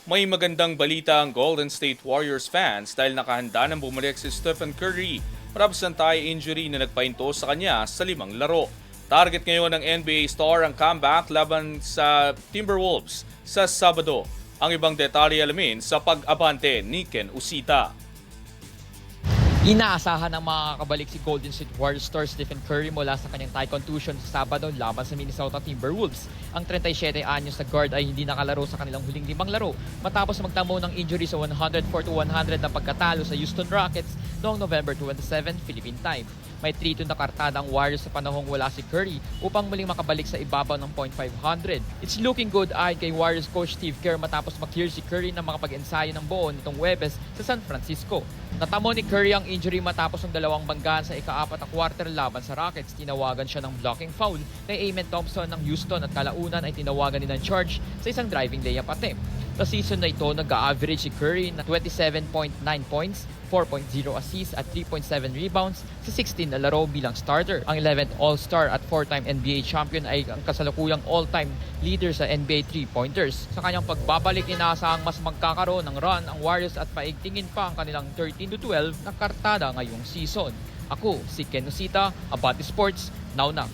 May magandang balita ang Golden State Warriors fans dahil nakahanda nang bumalik si Stephen Curry matapos ng thigh injury na nagpahinto sa kanya sa 5 laro. Target ngayon ng NBA star ang comeback laban sa Timberwolves sa Sabado. Ang ibang detalye alamin sa pag-abante ni Ken Usita. Inaasahan ng makakabalik si Golden State Warriors star Stephen Curry mula sa kanyang thigh contusion sa Sabado laban sa Minnesota Timberwolves. Ang 37 anyos na guard ay hindi nakalaro sa kanilang huling 5 laro matapos magtamo ng injury sa 104-100 na pagkatalo sa Houston Rockets noong November 27, Philippine time. May 3-2 na kartada ang Warriors sa panahong wala si Curry upang muling makabalik sa ibabaw ng .500. It's looking good ayon kay Warriors coach Steve Kerr matapos mag-clear si Curry na makapag-ensayo ng buo nitong Huwebes sa San Francisco. Natamo ni Curry ang injury matapos ng 2 banggaan sa ika-4 na quarter laban sa Rockets. Tinawagan siya ng blocking foul kay Amen Thompson ng Houston at kalaunan ay tinawagan din ng charge sa isang driving layup attempt. Sa season na ito, nag-a-average si Curry na 27.9 points, 4.0 assists at 3.7 rebounds sa 16 na laro bilang starter. Ang 11th All-Star at 4-time NBA champion ay ang kasalukuyang all-time leader sa NBA 3-pointers. Sa kanyang pagbabalik, inaasahang mas magkakaroon ng run ang Warriors at paigtingin pa ang kanilang 13-12 na kartada ngayong season. Ako, si Ken Usita, Abati Sports, now na.